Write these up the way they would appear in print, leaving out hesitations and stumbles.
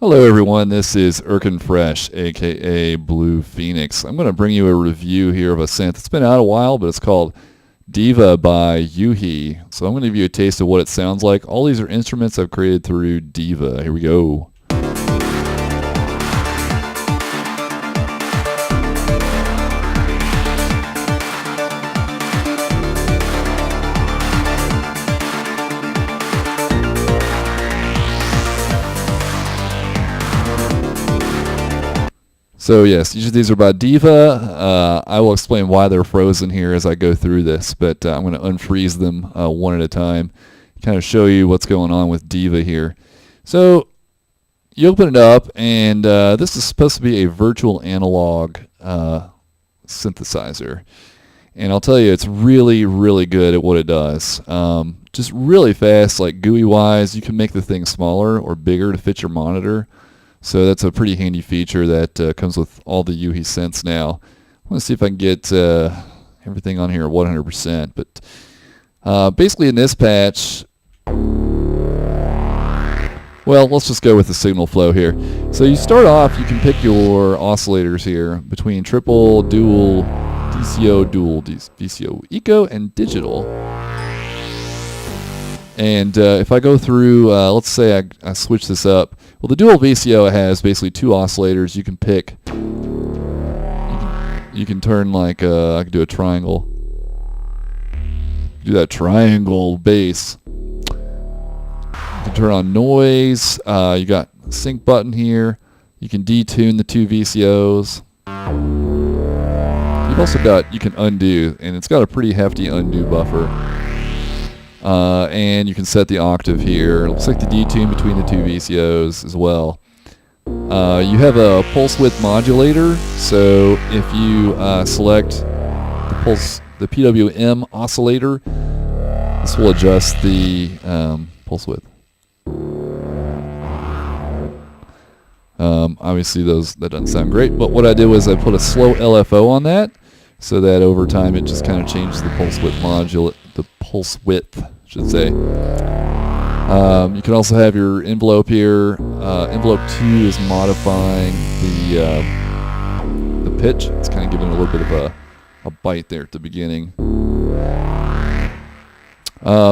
Hello everyone, this is Erkin Fresh, aka Blue Phoenix. I'm going to bring you a review here of a synth. It's been out a while, but it's called Diva by Uhbie. So I'm going to give you a taste of what it sounds like. All these are instruments I've created through Diva. Here we go. So yes, each of these are by Diva. I will explain why they're frozen here as I go through this, but I'm going to unfreeze them one at a time, kind of show you what's going on with Diva here. So you open it up, and this is supposed to be a virtual analog synthesizer. And I'll tell you, it's really, really good at what it does. Just really fast, like GUI-wise, you can make the thing smaller or bigger to fit your monitor. So that's a pretty handy feature that comes with all the Uhbie synths now. I want to see if I can get everything on here at 100%. But basically in this patch, well, let's just go with the signal flow here. So you start off, you can pick your oscillators here between triple, dual, DCO, eco, and digital. And if I go through, let's say I switch this up. Well, the dual VCO has basically two oscillators. You can pick. You can turn like I could do a triangle. Do that triangle bass. You can turn on noise. You got a sync button here. You can detune the two VCOs. You've also got, you can undo, and it's got a pretty hefty undo buffer. And you can set the octave here. It looks like the detune between the two VCOs as well. You have a pulse width modulator, so if you select the PWM oscillator, this will adjust the pulse width. Obviously that doesn't sound great, but what I did was I put a slow LFO on that, so that over time it just kind of changes the pulse width, I should say. You can also have your envelope here. Envelope 2 is modifying the pitch. It's kind of giving it a little bit of a bite there at the beginning.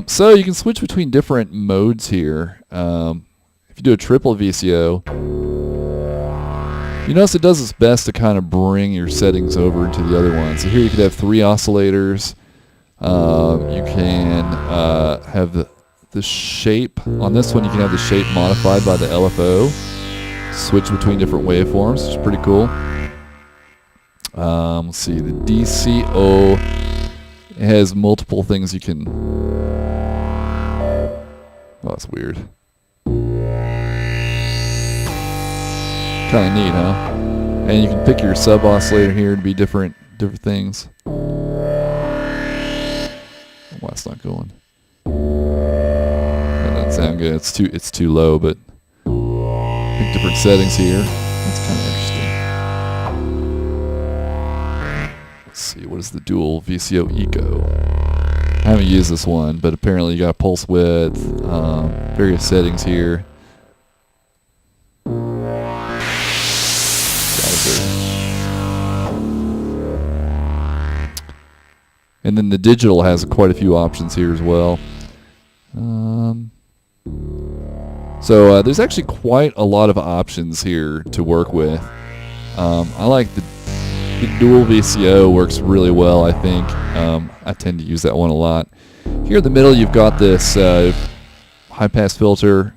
So you can switch between different modes here. If you do a triple VCO, you notice it does its best to kind of bring your settings over into the other one. So here you could have 3 oscillators. You can have the shape. On this one you can have the shape modified by the LFO. Switch between different waveforms, which is pretty cool. Let's see, the DCO, it has multiple things you can... Oh, that's weird. Kind of neat, huh? And you can pick your sub oscillator here to be different things. Why it's not going? That doesn't sound good. It's too low, but pick different settings here. That's kind of interesting. Let's see, what is the dual VCO eco? I haven't used this one, but apparently you got pulse width, various settings here. And then the digital has quite a few options here as well. So there's actually quite a lot of options here to work with. I like the dual VCO, works really well, I think. I tend to use that one a lot. Here in the middle you've got this high pass filter.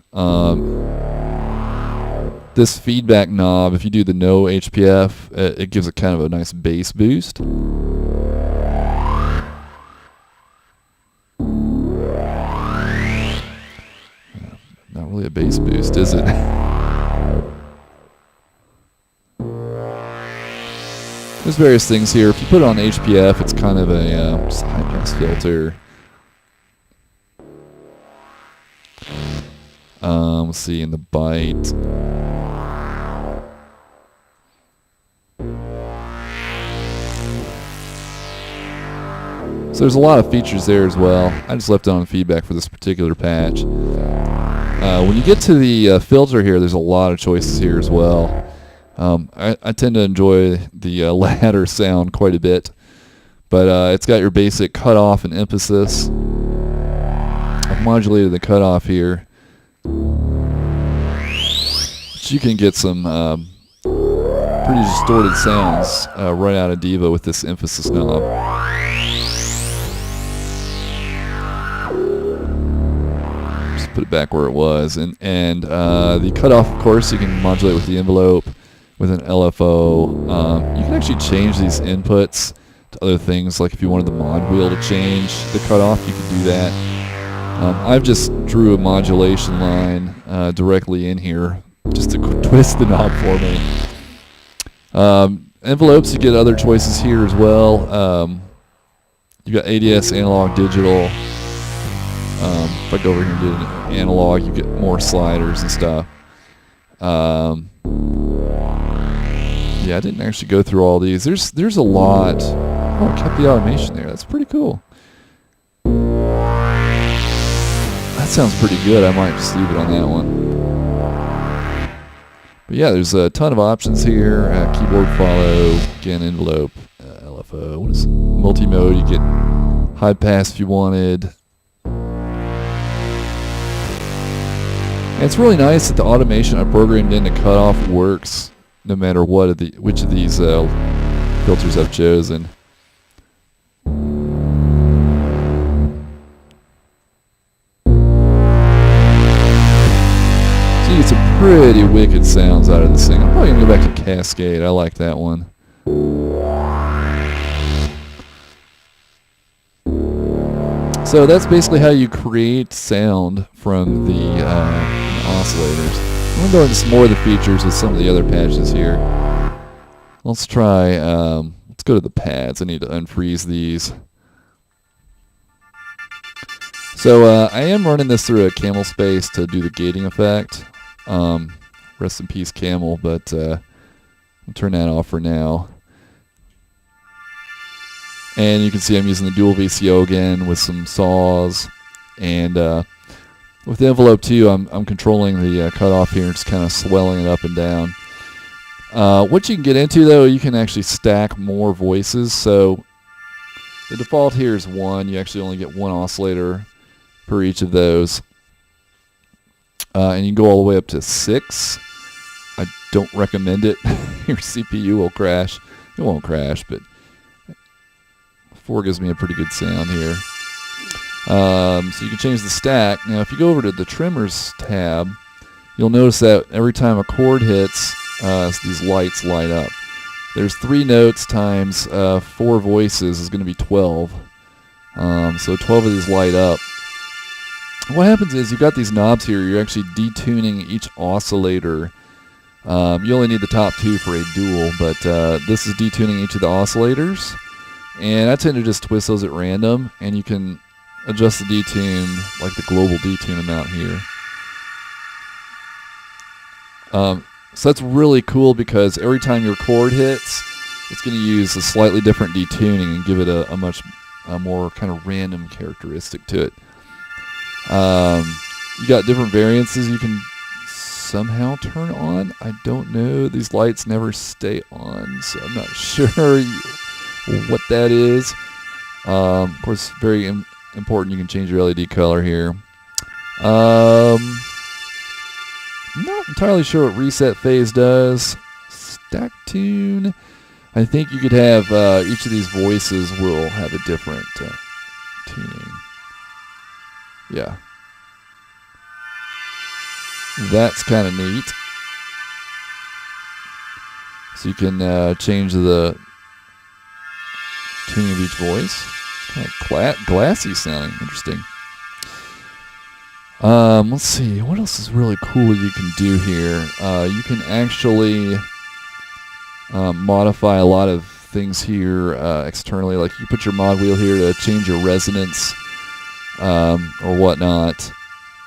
This feedback knob, if you do the no HPF, it gives it kind of a nice bass boost. Not really a bass boost, is it? There's various things here. If you put it on HPF, it's kind of a just a high pass filter. Let's see, in the bite. So there's a lot of features there as well. I just left it on feedback for this particular patch. When you get to the filter here, there's a lot of choices here as well. I tend to enjoy the ladder sound quite a bit, but it's got your basic cutoff and emphasis. I've modulated the cutoff here, but you can get some pretty distorted sounds right out of Diva with this emphasis knob. Just put it back where it was, and the cutoff, of course, you can modulate with the envelope, with an LFO. You can actually change these inputs to other things, like if you wanted the mod wheel to change the cutoff, you can do that. I've just drew a modulation line directly in here just to twist the knob for me. Envelopes, you get other choices here as well. You got ADS, analog, digital. If I go over here and do an analog, you get more sliders and stuff. Yeah, I didn't actually go through all these. There's a lot. Oh, I kept the automation there. That's pretty cool. That sounds pretty good. I might just leave it on that one. But yeah, there's a ton of options here. Keyboard follow, again, envelope, LFO. What is multi-mode? You get high pass if you wanted. And it's really nice that the automation I programmed in to cutoff works no matter which of these filters I've chosen. So you get some pretty wicked sounds out of this thing. I'm probably going to go back to Cascade. I like that one. So that's basically how you create sound from the oscillators. I'm going to go into some more of the features with some of the other patches here. Let's try, let's go to the pads. I need to unfreeze these. So I am running this through a Camel space to do the gating effect. Rest in peace, Camel, but I'll turn that off for now. And you can see I'm using the dual VCO again with some saws, and with the envelope too, I'm controlling the cutoff here and just kind of swelling it up and down. What you can get into though, you can actually stack more voices. So the default here is 1. You actually only get 1 oscillator per each of those, and you can go all the way up to 6. I don't recommend it. Your CPU will crash. It won't crash, but 4 gives me a pretty good sound here. So you can change the stack. Now if you go over to the trimmers tab, you'll notice that every time a chord hits, these lights light up. There's 3 notes times 4 voices is going to be 12. So 12 of these light up. What happens is you've got these knobs here. You're actually detuning each oscillator. You only need the top 2 for a dual, but this is detuning each of the oscillators. And I tend to just twist those at random, and you can adjust the detune, like the global detune amount here. So that's really cool because every time your chord hits, it's going to use a slightly different detuning and give it a much more kind of random characteristic to it. You got different variances you can somehow turn on. I don't know. These lights never stay on, so I'm not sure what that is. Of course, very important. You can change your LED color here. I'm not entirely sure what reset phase does. Stack tune. I think you could have each of these voices will have a different tuning. Yeah. That's kind of neat. So you can change the tuning of each voice. Kind of glassy sounding. Interesting. Let's see. What else is really cool you can do here? You can actually modify a lot of things here externally. Like you put your mod wheel here to change your resonance or whatnot.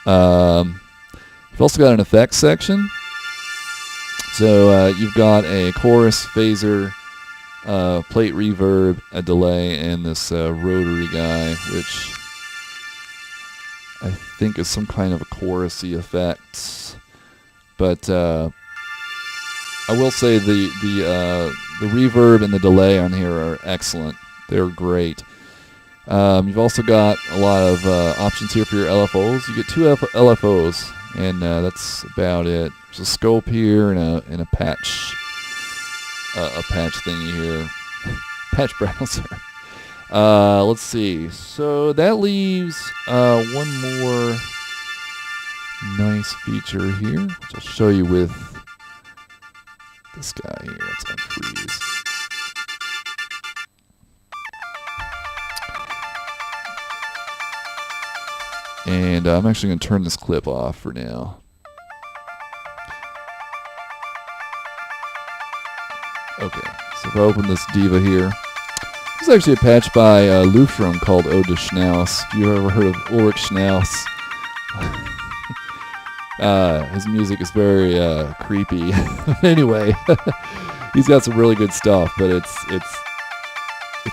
You've also got an effects section. So you've got a chorus, phaser, plate reverb, a delay, and this rotary guy, which I think is some kind of a chorusy effect. But I will say the reverb and the delay on here are excellent. They're great. You've also got a lot of options here for your LFOs. You get two LFOs, and that's about it. There's a scope here and a patch thingy here, patch browser. Let's see. So that leaves one more nice feature here, which I'll show you with this guy here. Let's unfreeze. And I'm actually going to turn this clip off for now. Okay, so if I open this Diva here, this is actually a patch by Lufrum called Ode to Schnauz. If you've ever heard of Ulrich Schnauz, his music is very creepy. Anyway, he's got some really good stuff, but it's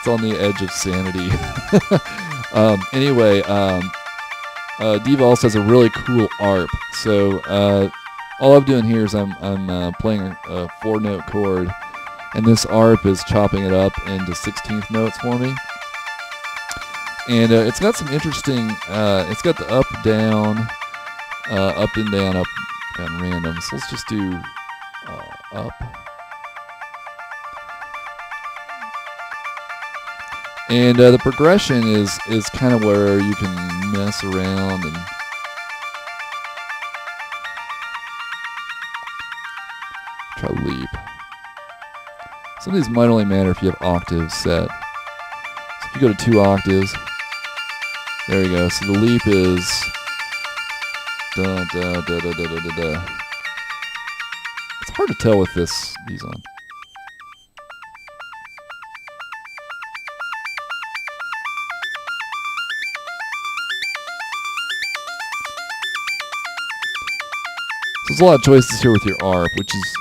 on the edge of sanity. Anyway, Diva also has a really cool arp. So all I'm doing here is I'm playing a 4-note chord, and this arp is chopping it up into 16th notes for me. And it's got some interesting. It's got the up, down, up and down, up and random. So let's just do up. And the progression is kind of where you can mess around and try leap. Some of these might only matter if you have octaves set. So if you go to 2 octaves, there you go. So the leap is da da da da da da da. It's hard to tell with these on. So there's a lot of choices here with your ARP, which is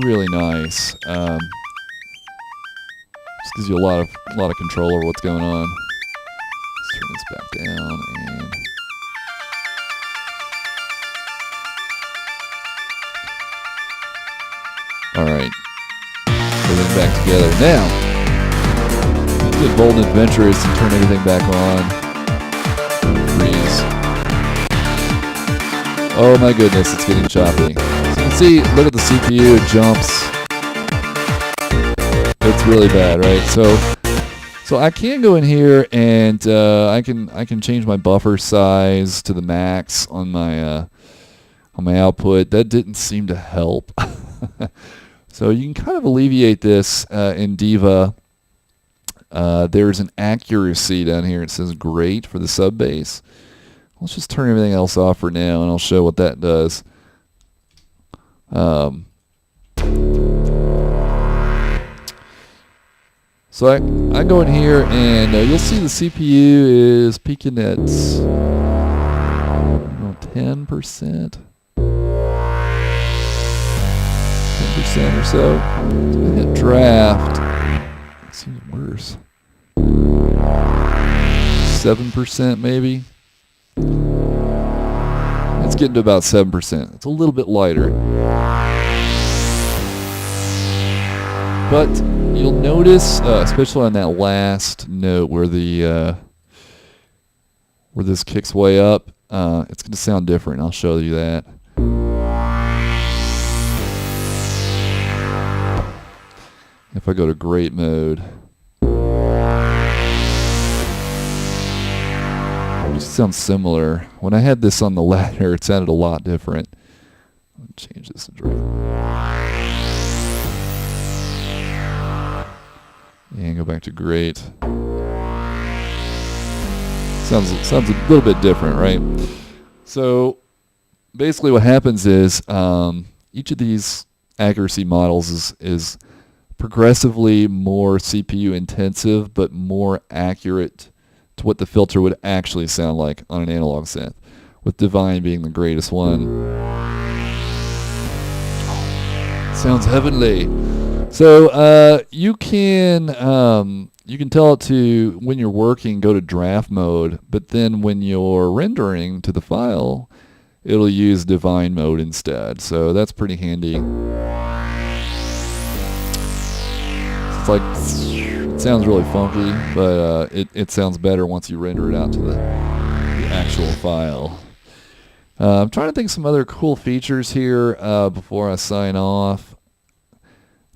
really nice. Just gives you a lot of control over what's going on. Let's turn this back down and all right, everything back together. Now, get bold and adventurous and turn everything back on. Freeze. Oh my goodness, it's getting choppy. So you can see, look at the CPU, it jumps. It's really bad, right? So I can go in here and I can change my buffer size to the max on my output. That didn't seem to help. So you can kind of alleviate this in Diva. There's an accuracy down here. It says great for the sub bass. Let's just turn everything else off for now, and I'll show what that does. So I go in here, and you'll see the CPU is peaking at 10%. 10% or so. So I hit draft. It seems worse. 7% maybe. It's getting to about 7%. It's a little bit lighter. But you'll notice, especially on that last note where where this kicks way up, it's going to sound different. I'll show you that. If I go to great mode, it sounds similar. When I had this on the ladder, it sounded a lot different. I'll change this to great. And go back to great. Sounds a little bit different, right? So basically what happens is each of these accuracy models is progressively more CPU intensive but more accurate to what the filter would actually sound like on an analog synth, with Divine being the greatest one. Sounds heavenly. So you can you can tell it to, when you're working, go to draft mode, but then when you're rendering to the file, it'll use divine mode instead. So that's pretty handy. It's like, it sounds really funky, but it sounds better once you render it out to the actual file. I'm trying to think of some other cool features here before I sign off.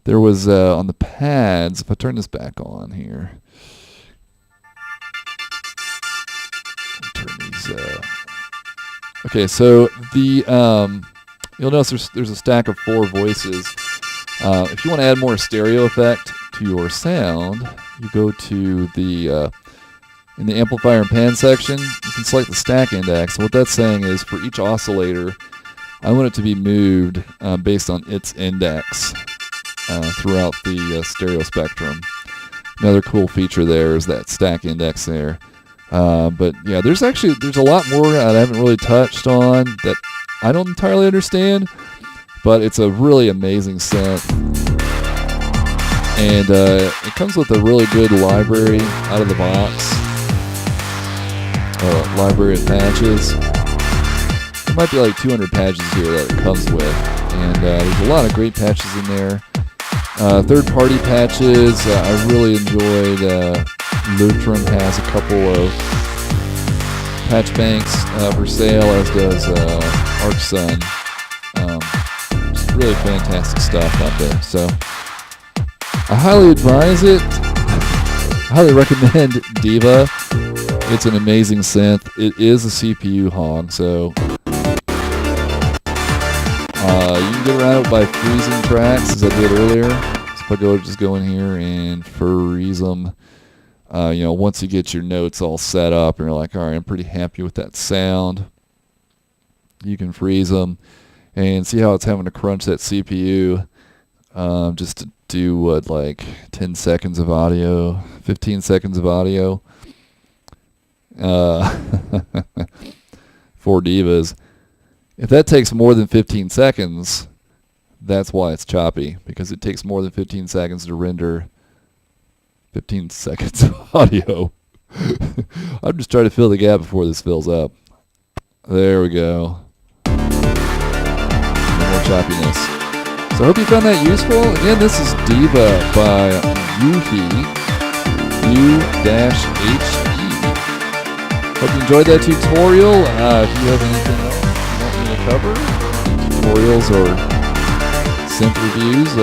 There was on the pads, if I turn this back on here. Turn these. Okay, so the you'll notice there's a stack of 4 voices. If you want to add more stereo effect to your sound, you go to the in the amplifier and pan section. You can select the stack index. What that's saying is for each oscillator, I want it to be moved based on its index throughout the stereo spectrum. Another cool feature there is that stack index there. But yeah, there's a lot more that I haven't really touched on that I don't entirely understand, but it's a really amazing synth. And it comes with a really good library out of the box. Library of patches. There might be like 200 patches here that it comes with, and there's a lot of great patches in there. Third-party patches, I really enjoyed. Lutron has a couple of patch banks for sale, as does ArcSun. Just really fantastic stuff out there. So I highly advise it. I highly recommend Diva. It's an amazing synth. It is a CPU hog, so you can get around it by freezing tracks, as I did earlier. So if I just go in here and freeze them, once you get your notes all set up and you're like, all right, I'm pretty happy with that sound, you can freeze them and see how it's having to crunch that CPU just to do like 10 seconds of audio, 15 seconds of audio. For Divas. If that takes more than 15 seconds, that's why it's choppy, because it takes more than 15 seconds to render 15 seconds of audio. I'm just trying to fill the gap before this fills up. There we go. No more choppiness. So I hope you found that useful. Again, this is Diva by Uhbie, U-H-E. Hope you enjoyed that tutorial. If you have anything else you want me to cover, tutorials or synth reviews,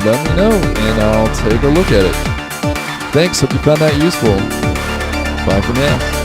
let me know and I'll take a look at it. Thanks. Hope you found that useful. Bye for now.